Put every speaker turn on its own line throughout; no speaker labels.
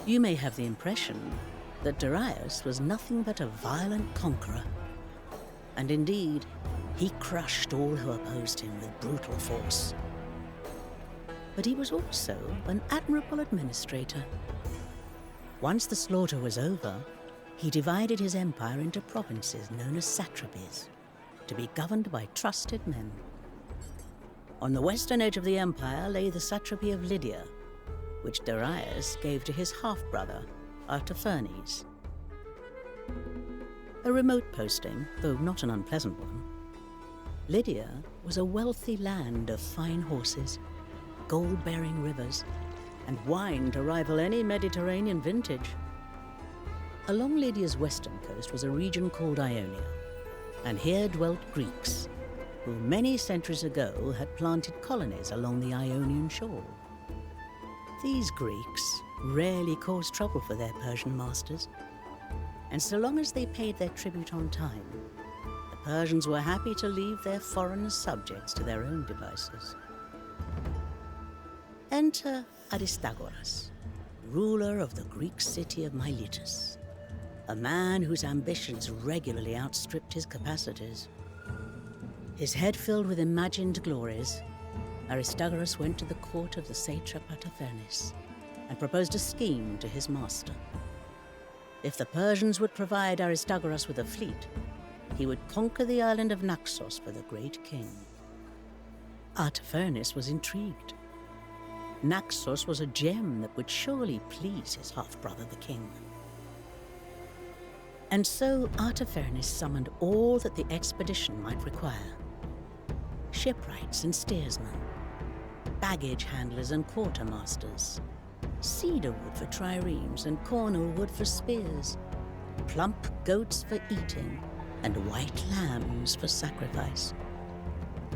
You may have the impression that Darius was nothing but a violent conqueror. And indeed, he crushed all who opposed him with brutal force. But he was also an admirable administrator. Once the slaughter was over, he divided his empire into provinces known as satrapies, to be governed by trusted men. On the western edge of the empire lay the satrapy of Lydia, which Darius gave to his half-brother, Artaphernes. A remote posting, though not an unpleasant one. Lydia was a wealthy land of fine horses, gold-bearing rivers, and wine to rival any Mediterranean vintage. Along Lydia's western coast was a region called Ionia, and here dwelt Greeks, who many centuries ago had planted colonies along the Ionian shore. These Greeks rarely caused trouble for their Persian masters, and so long as they paid their tribute on time, the Persians were happy to leave their foreign subjects to their own devices. Enter Aristagoras, ruler of the Greek city of Miletus, a man whose ambitions regularly outstripped his capacities. His head filled with imagined glories, Aristagoras went to the court of the satrap Artaphernes and proposed a scheme to his master. If the Persians would provide Aristagoras with a fleet, he would conquer the island of Naxos for the great king. Artaphernes was intrigued. Naxos was a gem that would surely please his half-brother the king. And so Artaphernes summoned all that the expedition might require: shipwrights and steersmen, baggage handlers and quartermasters, cedar wood for triremes and cornel wood for spears, plump goats for eating, and white lambs for sacrifice.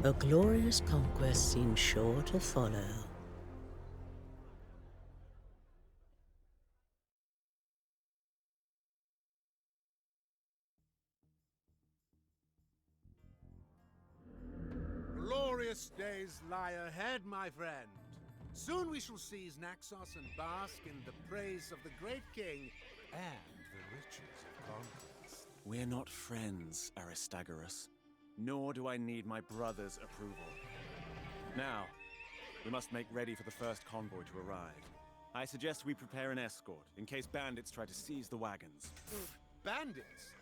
A glorious conquest seemed sure to follow.
Glorious days lie ahead, my friend. Soon we shall seize Naxos and bask in the praise of the great king and the riches of conquest.
We're not friends, Aristagoras. Nor do I need my brother's approval. Now, we must make ready for the first convoy to arrive. I suggest we prepare an escort in case bandits try to seize the wagons.
Bandits?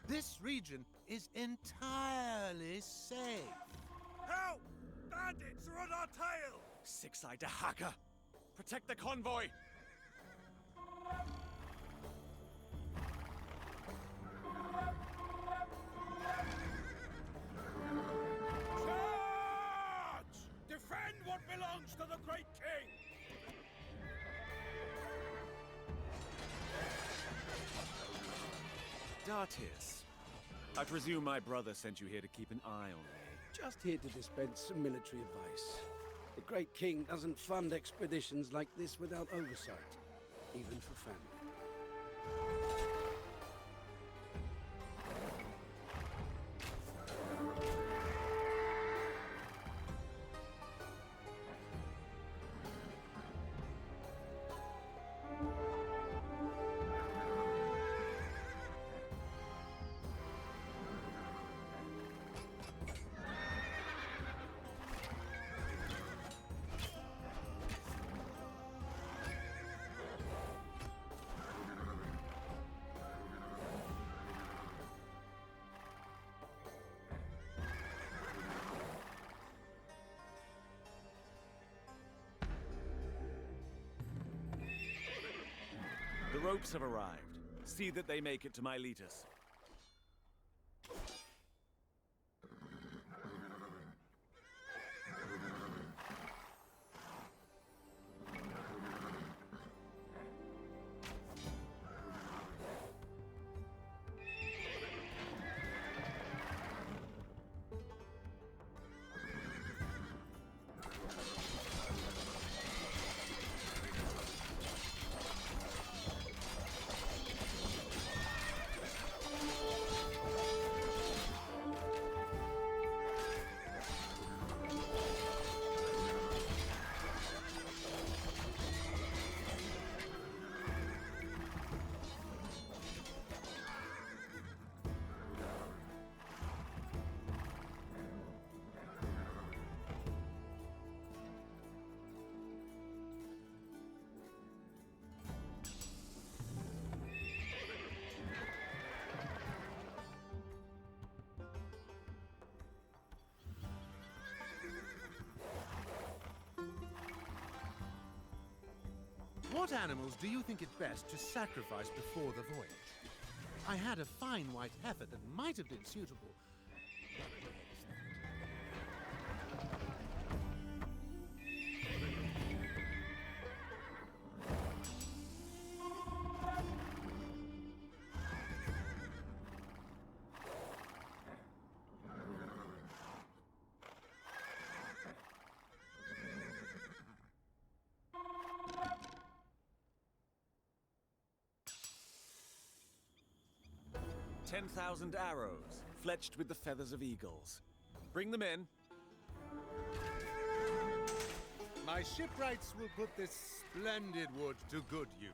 This region is entirely safe.
Help! Bandits are on our tail!
Six-eyed hacker! Protect the convoy!
Charge! Defend what belongs to the great king!
Dartius, I presume my brother sent you here to keep an eye on me.
Just here to dispense some military advice. The great king doesn't fund expeditions like this without oversight, even for family.
The ropes have arrived. See that they make it to Miletus.
What animals do you think it best to sacrifice before the voyage? I had a fine white heifer that might have been suitable. But where is that?
10,000 arrows, fletched with the feathers of eagles. Bring them in.
My shipwrights will put this splendid wood to good use.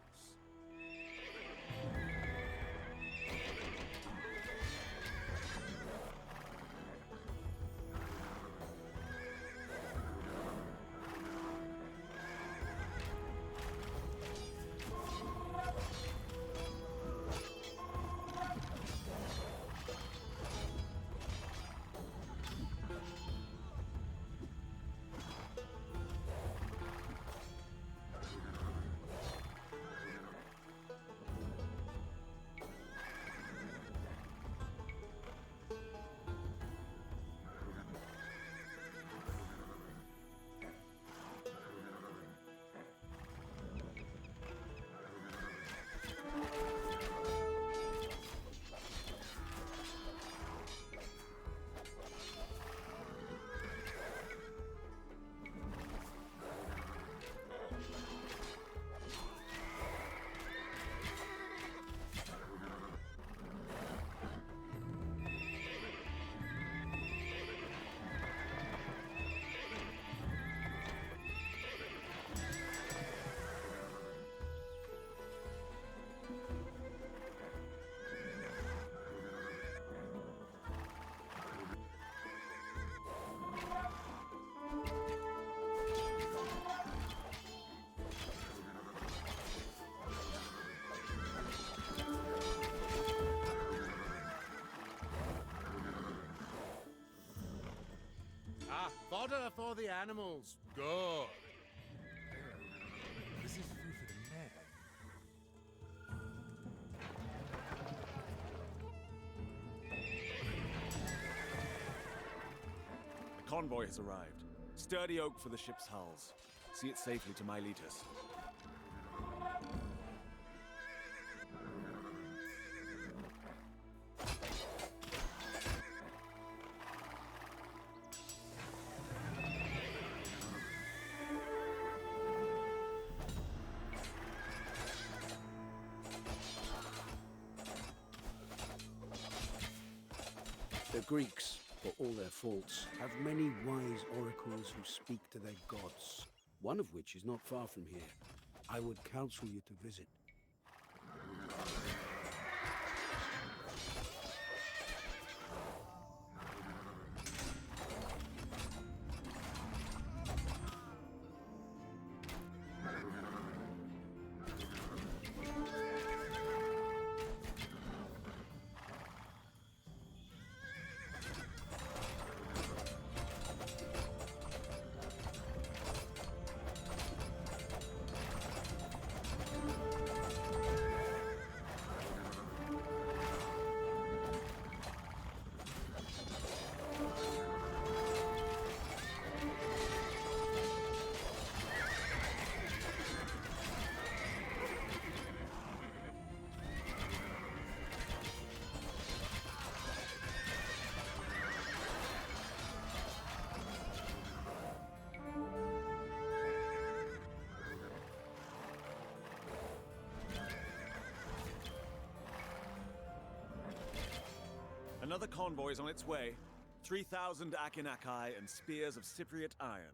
Fodder for the animals. Good. This is food for the men.
The convoy has arrived. Sturdy oak for the ship's hulls. See it safely to Miletus.
The Greeks, for all their faults, have many wise oracles who speak to their gods, one of which is not far from here. I would counsel you to visit.
Another convoy is on its way. 3,000 Akinaki and spears of Cypriot iron.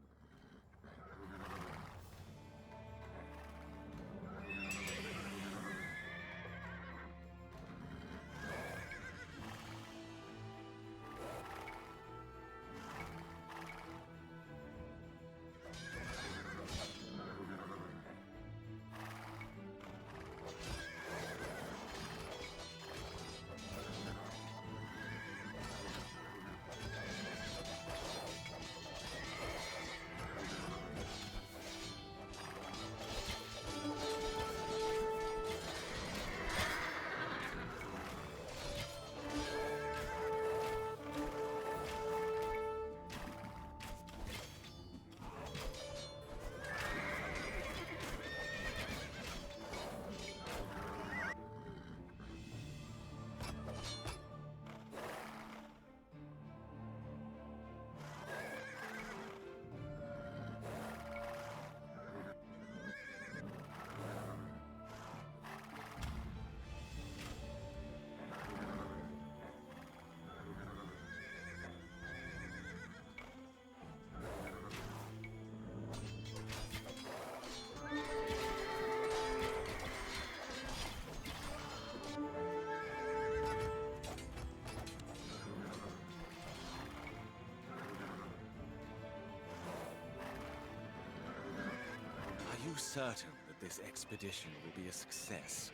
certain that this expedition will be a success?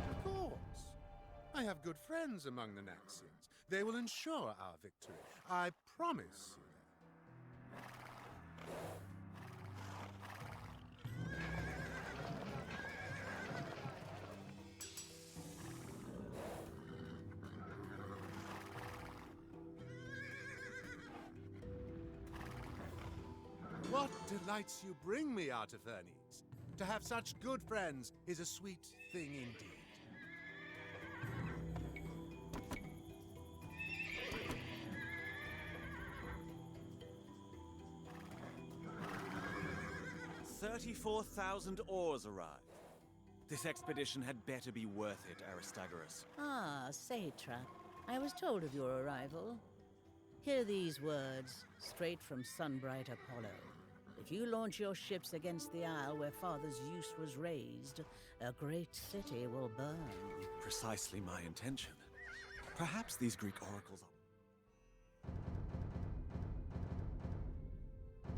Of course. I have good friends among the Naxians. They will ensure our victory. I promise you that. 'What delights you bring me, Artafernes? To have such good friends is a sweet thing indeed.
"34,000 oars arrived. This expedition had better be worth it, Aristagoras.
Ah, satrap. I was told of your arrival. Hear these words, straight from Sunbright Apollo. If you launch your ships against the isle where Father Zeus was raised, a great city will burn.
Precisely my intention. Perhaps these Greek oracles are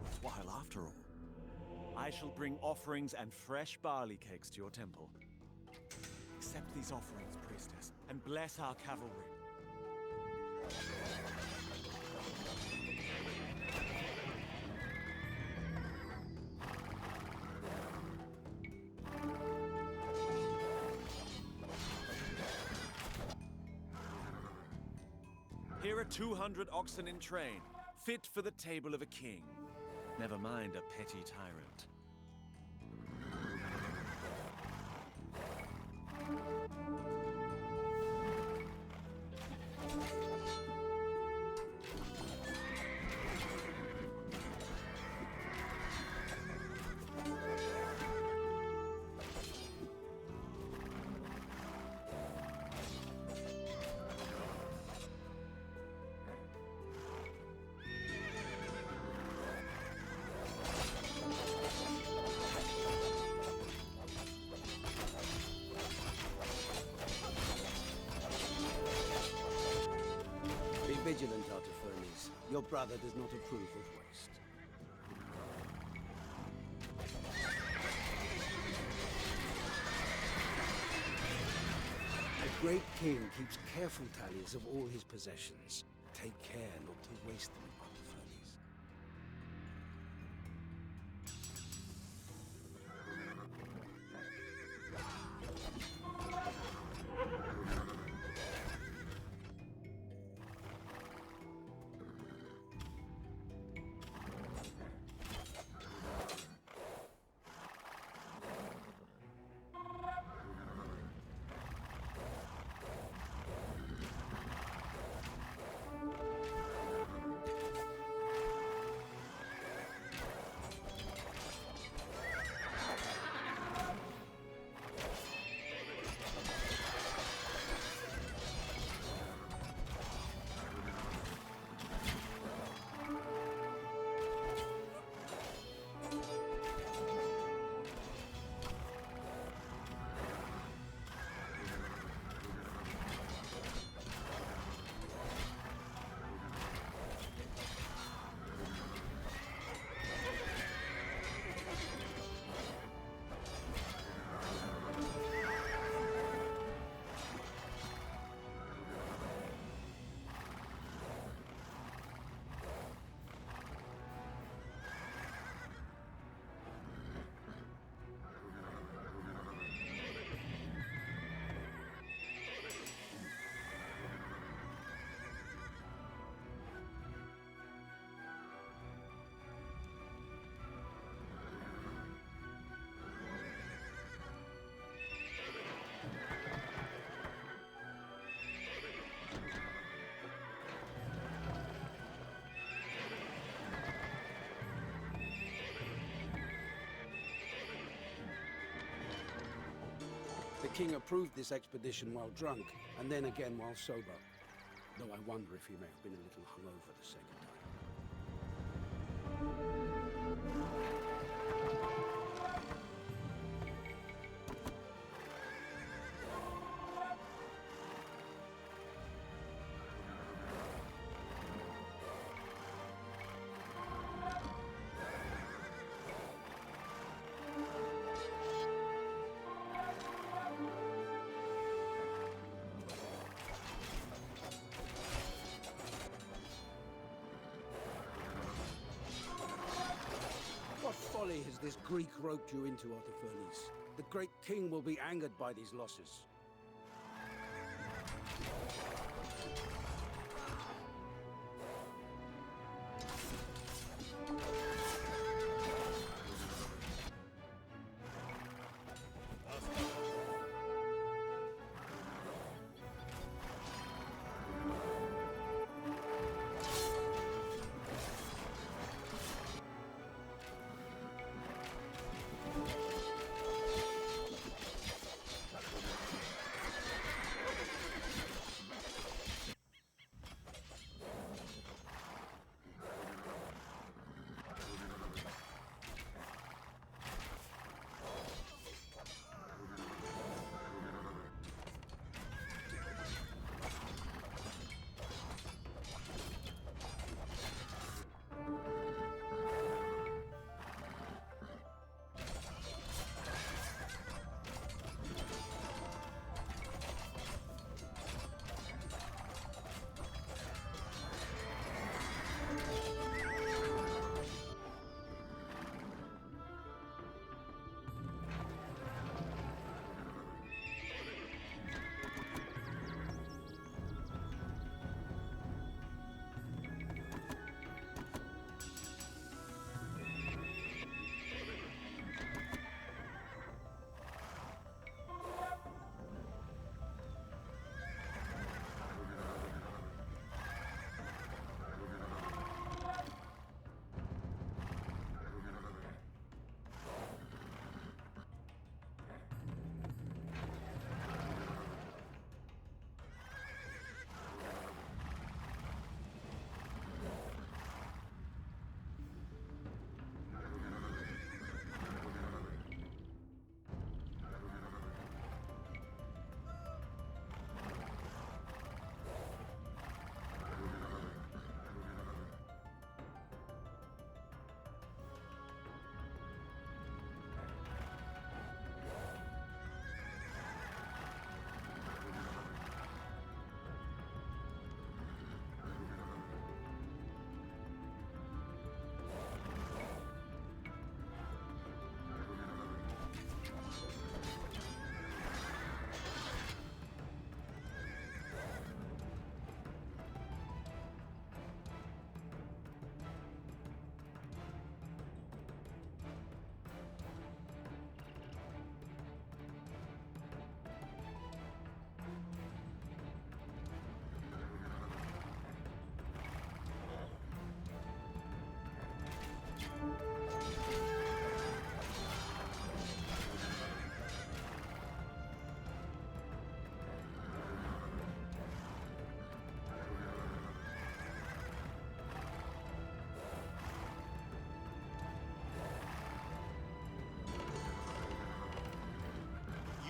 worthwhile after all. I shall bring offerings and fresh barley cakes to your temple. Accept these offerings, priestess, and bless our cavalry. Here are 200 oxen in train, fit for the table of a king. Never mind a petty tyrant.
Be vigilant, Artafernes. Your brother does not approve of waste. The great king keeps careful tallies of all his possessions. Take care not to waste them, Artafernes. The king approved this expedition while drunk, and then again while sober. Though I wonder if he may have been a little hungover the second time. This Greek roped you into Artafernes. The great king will be angered by these losses.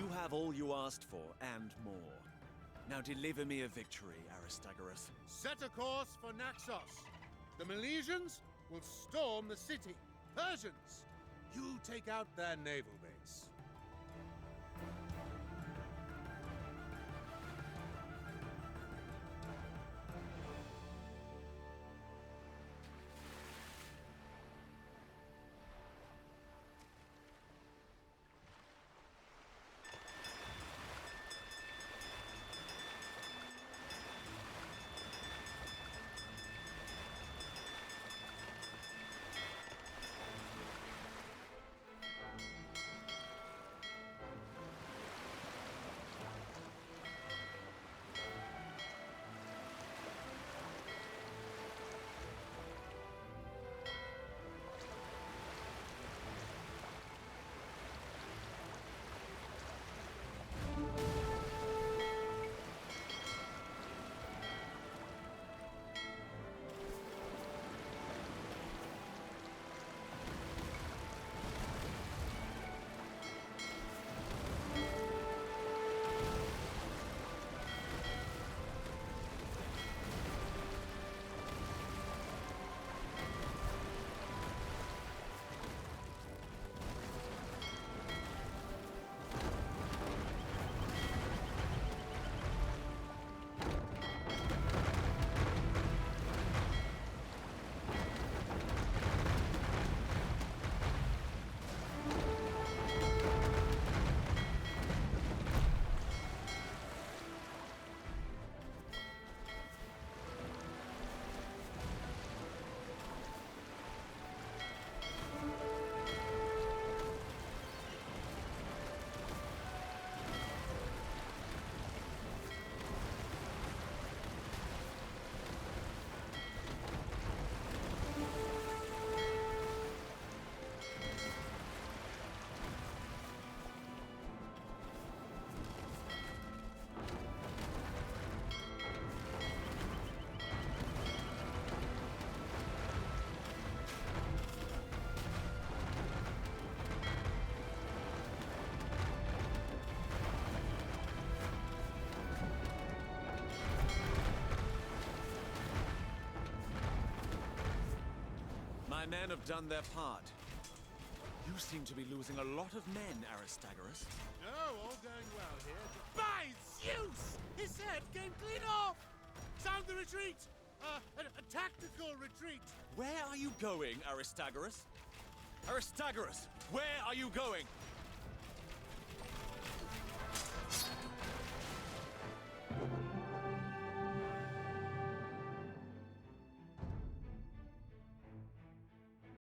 You have all you asked for, and more. Now deliver me a victory, Aristagoras.
Set a course for Naxos. The Milesians will storm the city. Persians, you take out their naval base.
My men have done their part. You seem to be losing a lot of men, Aristagoras.
No, all going well here. By Zeus! His head came clean off! Sound the retreat! A tactical retreat!
Where are you going, Aristagoras? Aristagoras, where are you going?